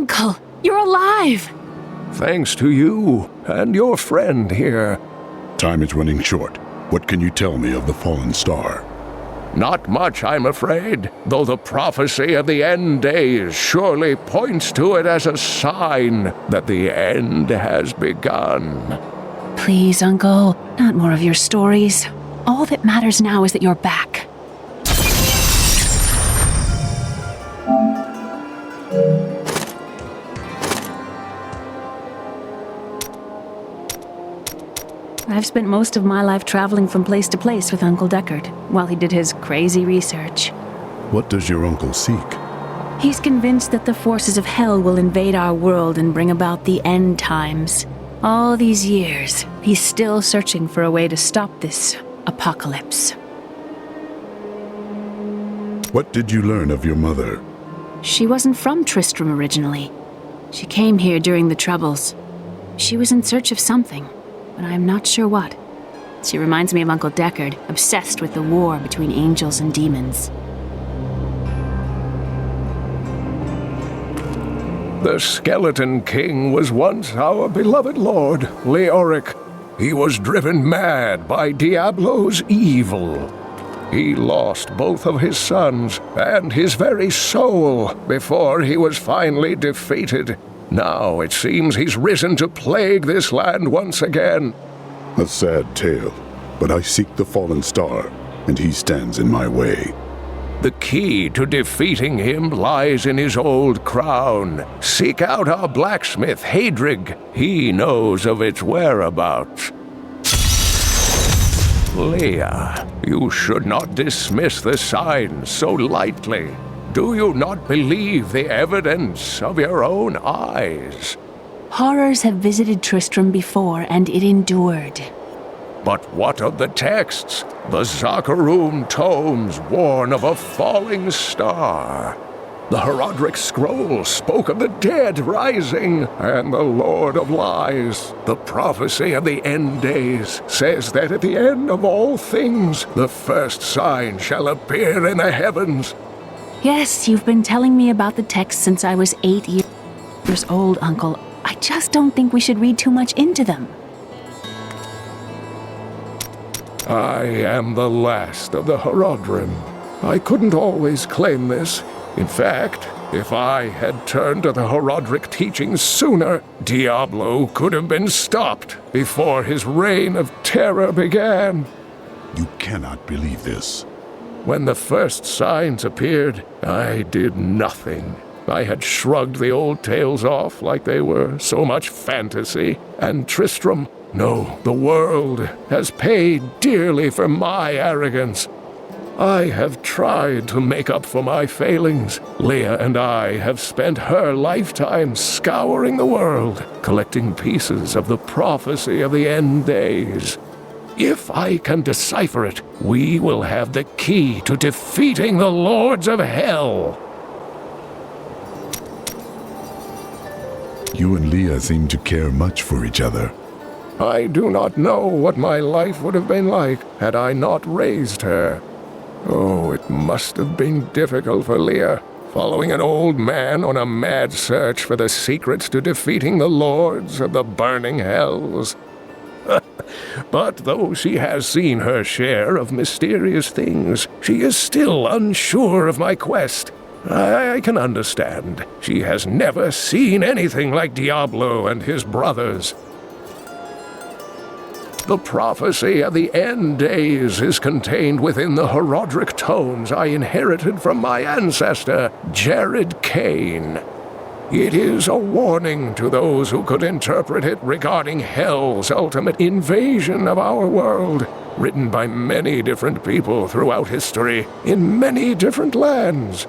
Uncle, you're alive! Thanks to you and your friend here. Time is running short. What can you tell me of the fallen star? Not much, I'm afraid, though the prophecy of the end days surely points to it as a sign that the end has begun. Please, Uncle, not more of your stories. All that matters now is that you're back. I've spent most of my life traveling from place to place with Uncle Deckard, while he did his crazy research. What does your uncle seek? He's convinced that the forces of hell will invade our world and bring about the end times. All these years, he's still searching for a way to stop this apocalypse. What did you learn of your mother? She wasn't from Tristram originally. She came here during the Troubles. She was in search of something, but I'm not sure what. She reminds me of Uncle Deckard, obsessed with the war between angels and demons. The Skeleton King was once our beloved lord, Leoric. He was driven mad by Diablo's evil. He lost both of his sons and his very soul before he was finally defeated. Now it seems he's risen to plague this land once again. A sad tale, but I seek the fallen star, and he stands in my way. The key to defeating him lies in his old crown. Seek out our blacksmith, Hadrig. He knows of its whereabouts. Leah, you should not dismiss the signs so lightly. Do you not believe the evidence of your own eyes? Horrors have visited Tristram before, and it endured. But what of the texts? The Zakarum tomes warn of a falling star. The Herodric scroll spoke of the dead rising, and the Lord of Lies, the prophecy of the end days, says that at the end of all things, the first sign shall appear in the heavens. Yes, you've been telling me about the text since I was 8 years old, Uncle. I just don't think we should read too much into them. I am the last of the Herodrim. I couldn't always claim this. In fact, if I had turned to the Herodric teachings sooner, Diablo could have been stopped before his reign of terror began. You cannot believe this. When the first signs appeared, I did nothing. I had shrugged the old tales off like they were so much fantasy, and Tristram, no, the world, has paid dearly for my arrogance. I have tried to make up for my failings. Leah and I have spent her lifetime scouring the world, collecting pieces of the prophecy of the end days. If I can decipher it, we will have the key to defeating the lords of hell. You and Leah seem to care much for each other. I do not know what my life would have been like had I not raised her. Oh, it must have been difficult for Leah, following an old man on a mad search for the secrets to defeating the lords of the burning hells. But though she has seen her share of mysterious things, she is still unsure of my quest. I can understand. She has never seen anything like Diablo and his brothers. The prophecy of the end days is contained within the Herodric tomes I inherited from my ancestor, Jared Kane. It is a warning to those who could interpret it regarding hell's ultimate invasion of our world, written by many different people throughout history, in many different lands.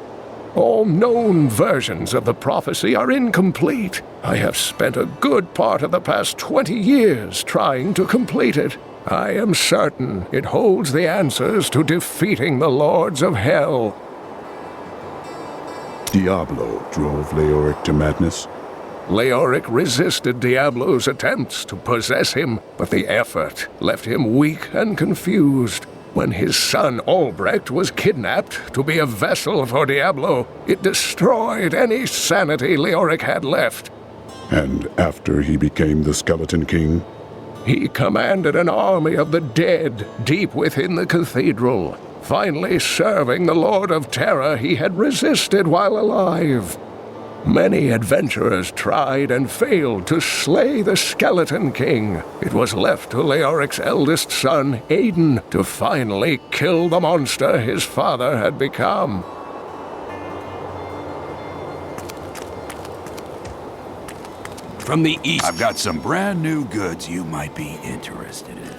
All known versions of the prophecy are incomplete. I have spent a good part of the past 20 years trying to complete it. I am certain it holds the answers to defeating the lords of hell. Diablo drove Leoric to madness. Leoric resisted Diablo's attempts to possess him, but the effort left him weak and confused. When his son Albrecht was kidnapped to be a vessel for Diablo, it destroyed any sanity Leoric had left. And after he became the Skeleton King? He commanded an army of the dead deep within the cathedral, finally serving the Lord of Terror he had resisted while alive. Many adventurers tried and failed to slay the Skeleton King. It was left to Leoric's eldest son, Aiden, to finally kill the monster his father had become. From the east, I've got some brand new goods you might be interested in.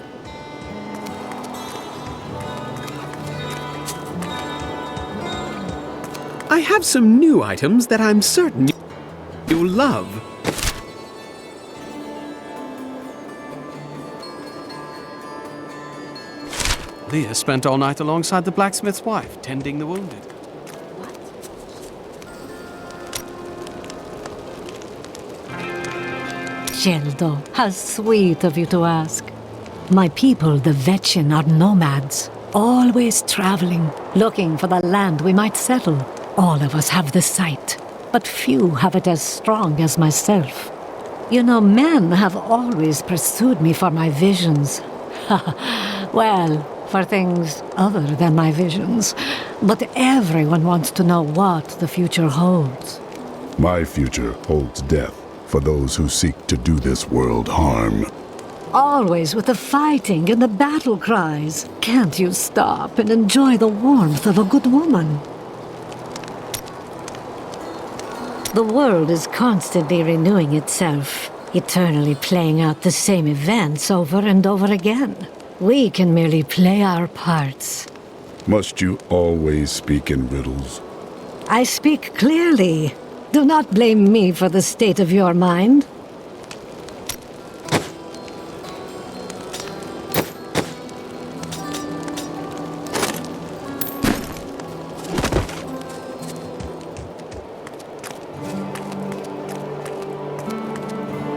I have some new items that I'm certain you'll love. Leah spent all night alongside the blacksmith's wife, tending the wounded. Geldo, how sweet of you to ask. My people, the Vetchin, are nomads, always traveling, looking for the land we might settle. All of us have the sight, but few have it as strong as myself. You know, men have always pursued me for my visions. Well, for things other than my visions. But everyone wants to know what the future holds. My future holds death for those who seek to do this world harm. Always with the fighting and the battle cries. Can't you stop and enjoy the warmth of a good woman? The world is constantly renewing itself, eternally playing out the same events over and over again. We can merely play our parts. Must you always speak in riddles? I speak clearly. Do not blame me for the state of your mind.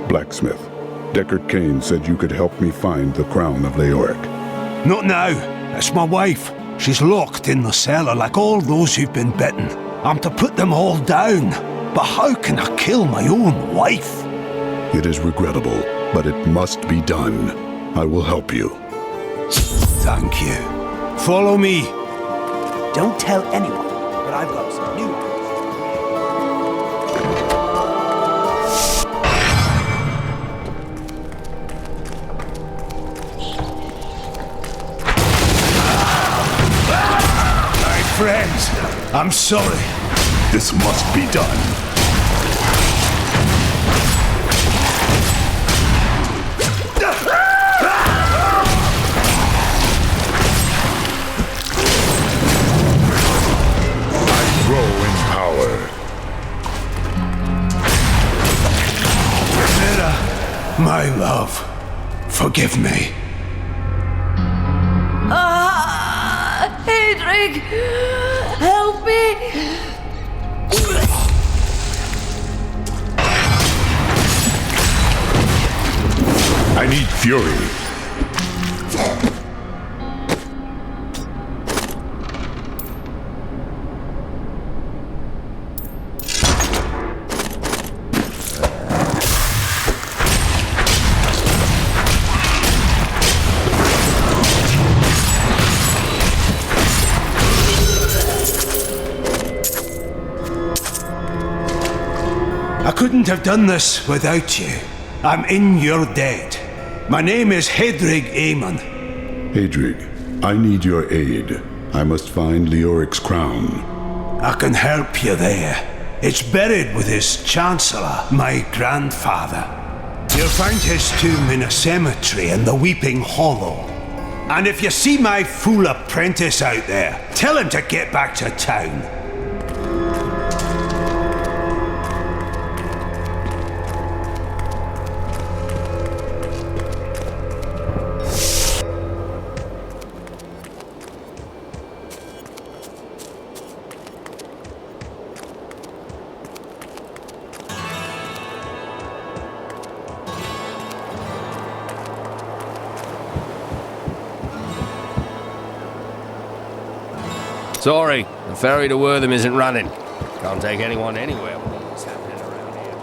Blacksmith, Deckard Cain said you could help me find the crown of Leoric. Not now. It's my wife. She's locked in the cellar like all those who've been bitten. I'm to put them all down. But how can I kill my own wife? It is regrettable, but it must be done. I will help you. Thank you. Follow me. Don't tell anyone, but I've got some new ones. My friends, I'm sorry. This must be done. I grow in power. Mira, my love, forgive me. Hedrig! Help me! I need fury. I couldn't have done this without you. I'm in your debt. My name is Hedrig Aemon. Hedrig, I need your aid. I must find Leoric's crown. I can help you there. It's buried with his chancellor, my grandfather. You'll find his tomb in a cemetery in the Weeping Hollow. And if you see my fool apprentice out there, tell him to get back to town. Sorry, the ferry to Wortham isn't running. Can't take anyone anywhere with all this happening around here.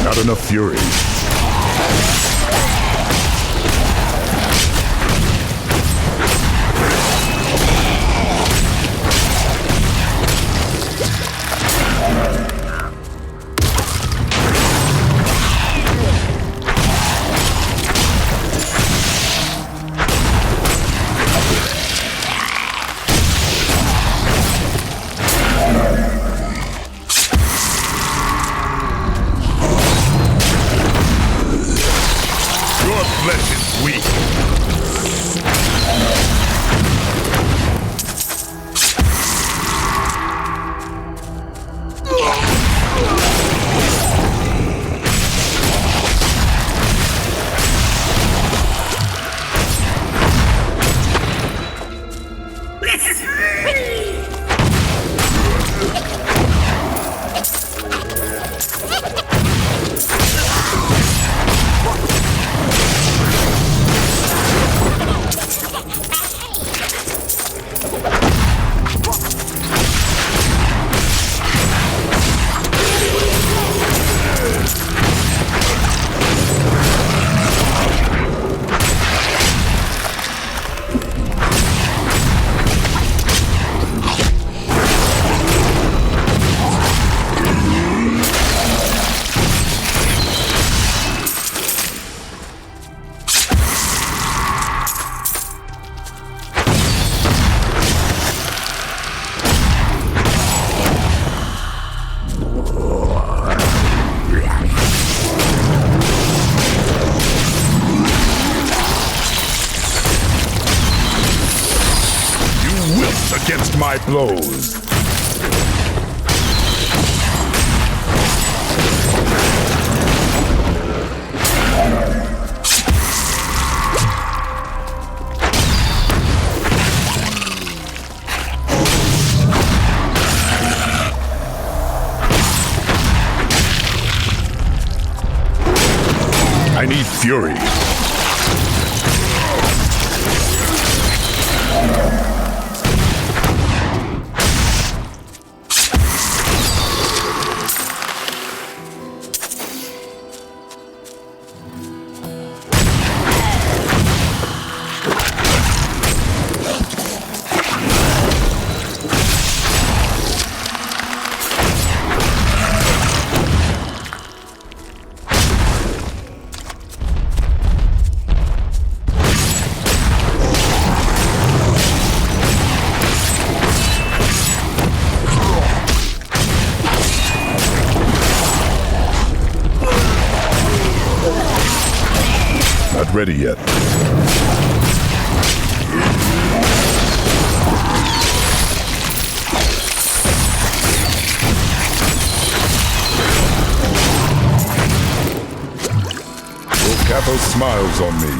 Not enough fury. Your flesh is weak. Against my blows. I need fury. Not ready yet. Your capo smiles on me.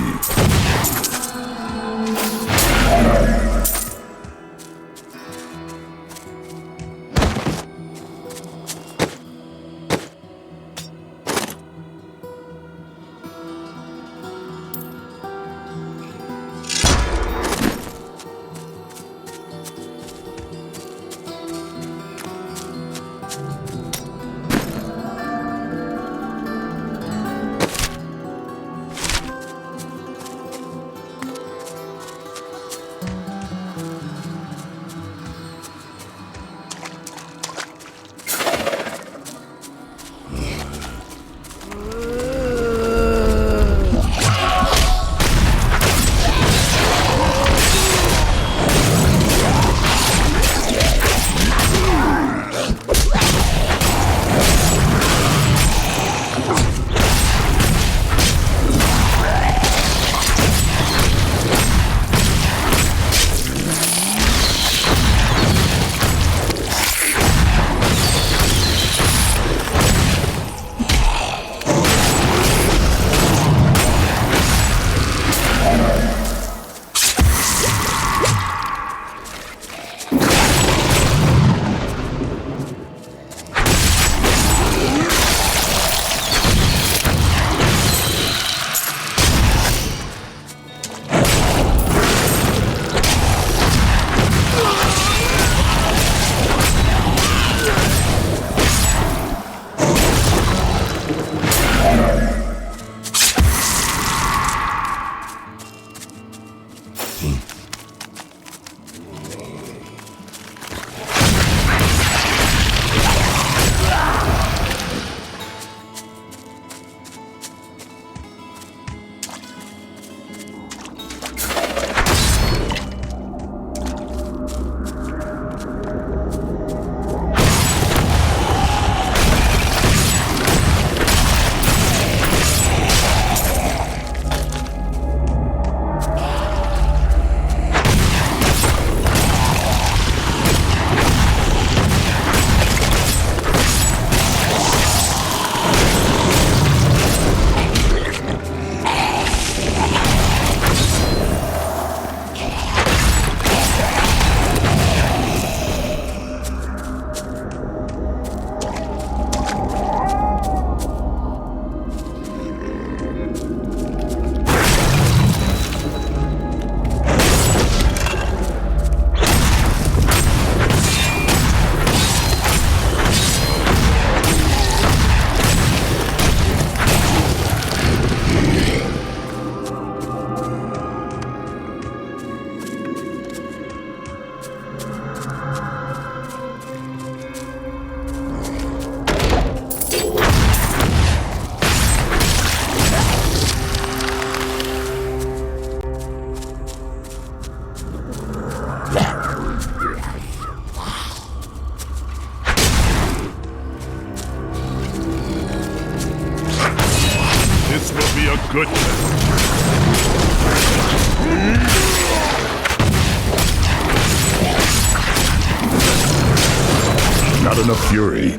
enough fury.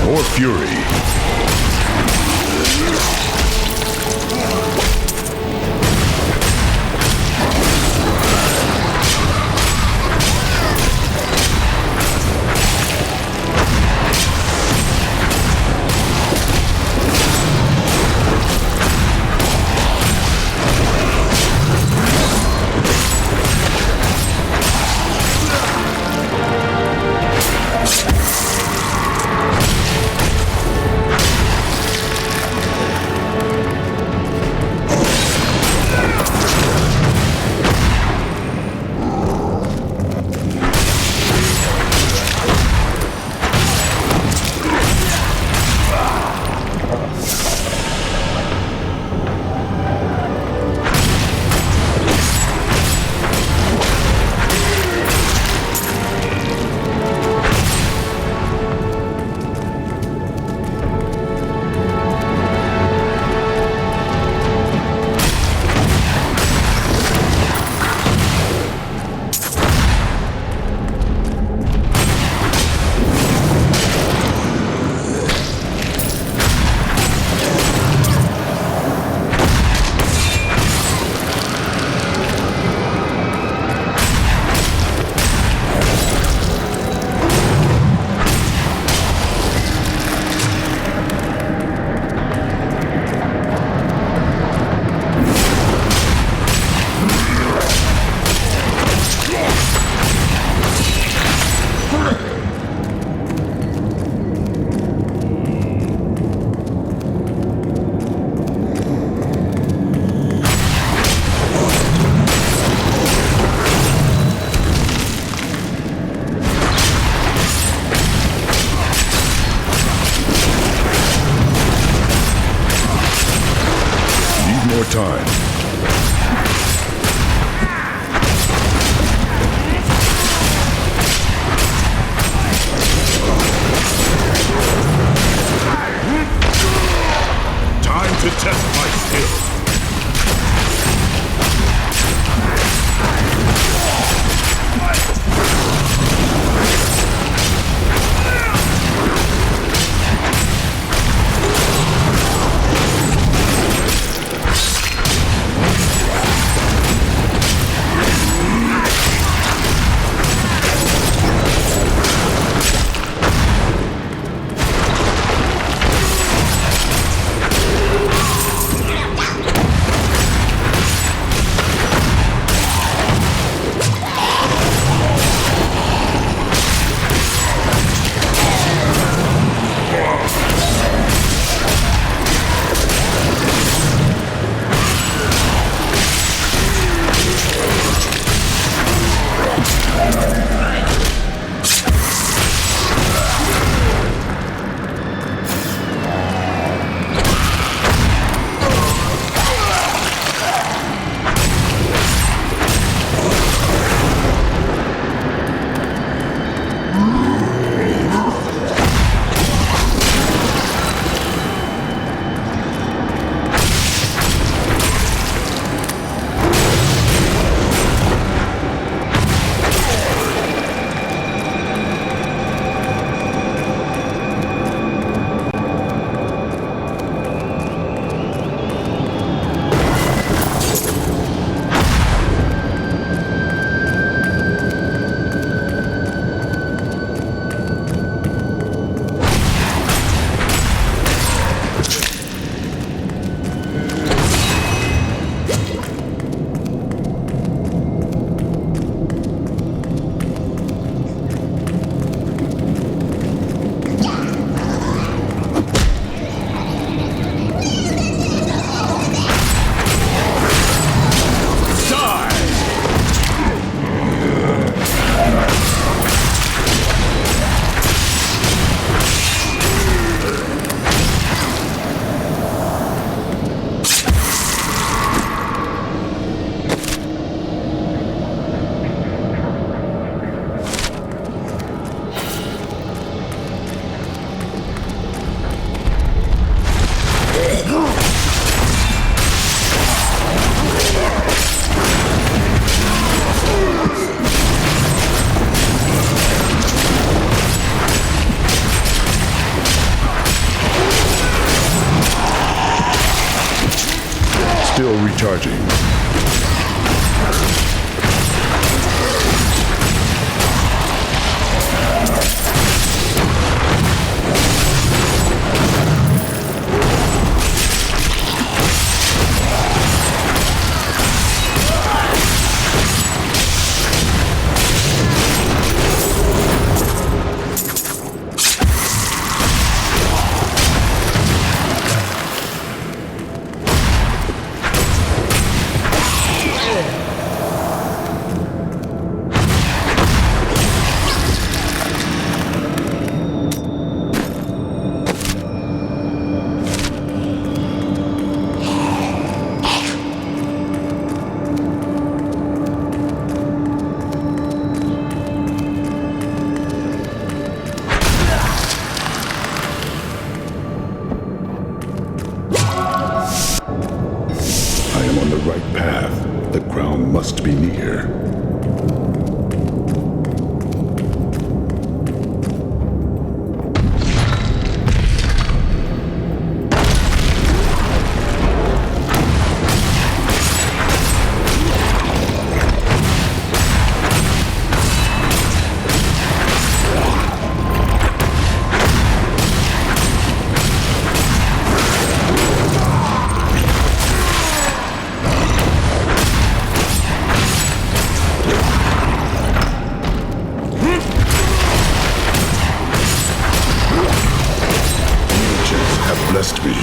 More fury. time. Time to test my skill. Still recharging. Right path. The crown must be near. Blessed me.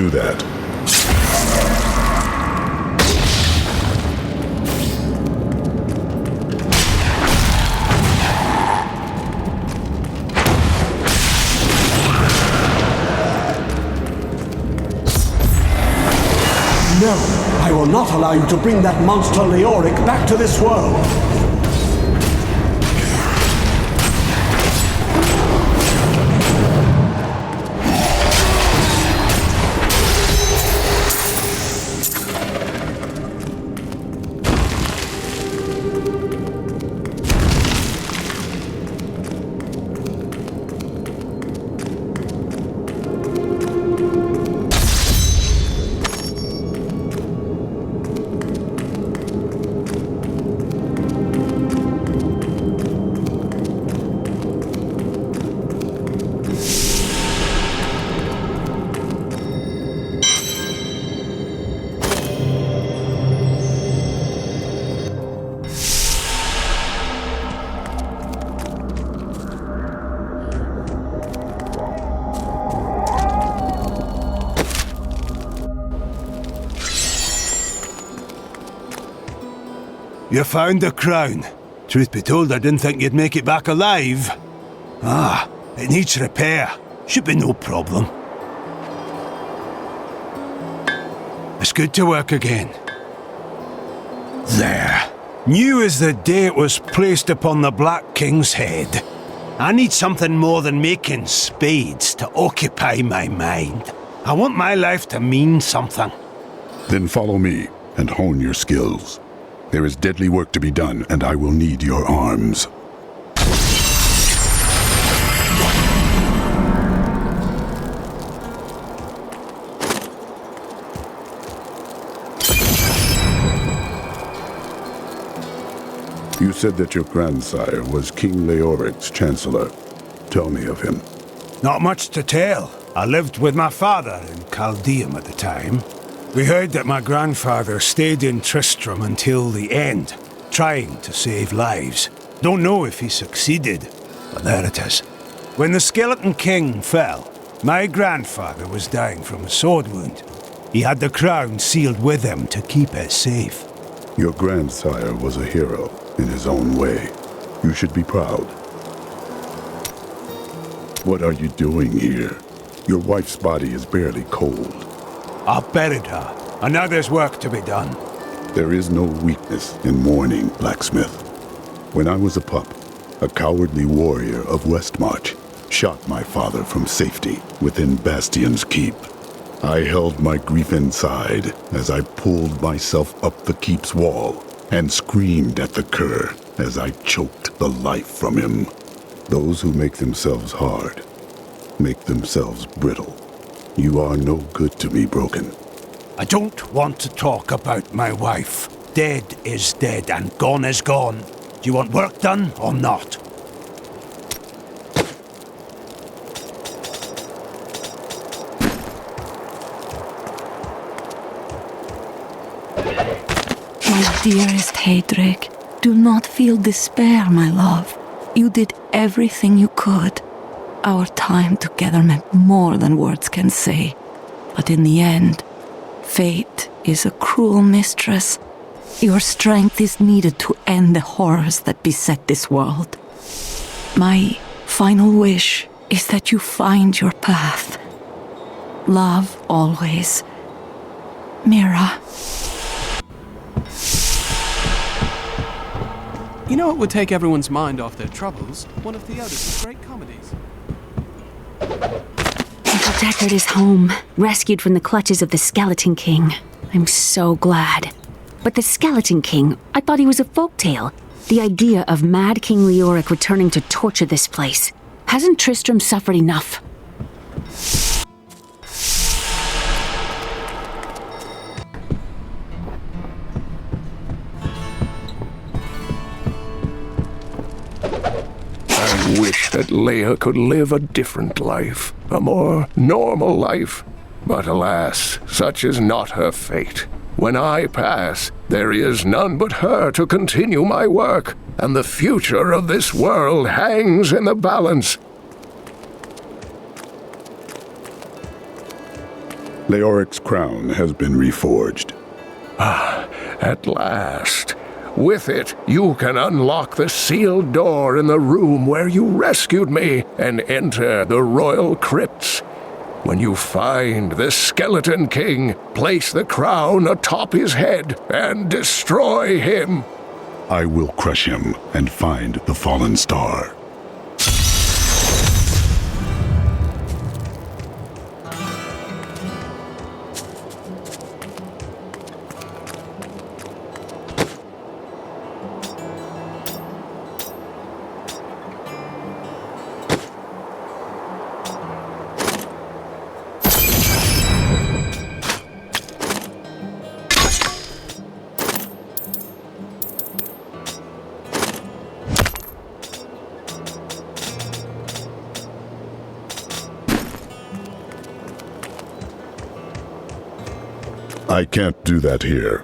do that. No, I will not allow you to bring that monster Leoric back to this world. You found the crown. Truth be told, I didn't think you'd make it back alive. Ah, it needs repair. Should be no problem. It's good to work again. There. New as the day it was placed upon the Black King's head. I need something more than making spades to occupy my mind. I want my life to mean something. Then follow me and hone your skills. There is deadly work to be done, and I will need your arms. You said that your grandsire was King Leoric's chancellor. Tell me of him. Not much to tell. I lived with my father in Chaldeum at the time. We heard that my grandfather stayed in Tristram until the end, trying to save lives. Don't know if he succeeded, but there it is. When the Skeleton King fell, my grandfather was dying from a sword wound. He had the crown sealed with him to keep it safe. Your grandsire was a hero in his own way. You should be proud. What are you doing here? Your wife's body is barely cold. I buried her, and now there's work to be done. There is no weakness in mourning, blacksmith. When I was a pup, a cowardly warrior of Westmarch shot my father from safety within Bastion's keep. I held my grief inside as I pulled myself up the keep's wall and screamed at the cur as I choked the life from him. Those who make themselves hard make themselves brittle. You are no good to me, Broken. I don't want to talk about my wife. Dead is dead and gone is gone. Do you want work done or not? My dearest Heydrich, do not feel despair, my love. You did everything you could. Our time together meant more than words can say. But in the end, fate is a cruel mistress. Your strength is needed to end the horrors that beset this world. My final wish is that you find your path. Love always. Mira. You know what would take everyone's mind off their troubles? One of Theodos's great comedies. Uncle Deckard is home, rescued from the clutches of the Skeleton King. I'm so glad. But the Skeleton King, I thought he was a folktale. The idea of Mad King Leoric returning to torture this place. Hasn't Tristram suffered enough? I wish that Leia could live a different life, a more normal life. But alas, such is not her fate. When I pass, there is none but her to continue my work, and the future of this world hangs in the balance. Leoric's crown has been reforged. At last. With it, you can unlock the sealed door in the room where you rescued me and enter the royal crypts. When you find the Skeleton King, place the crown atop his head and destroy him. I will crush him and find the fallen star. I can't do that here.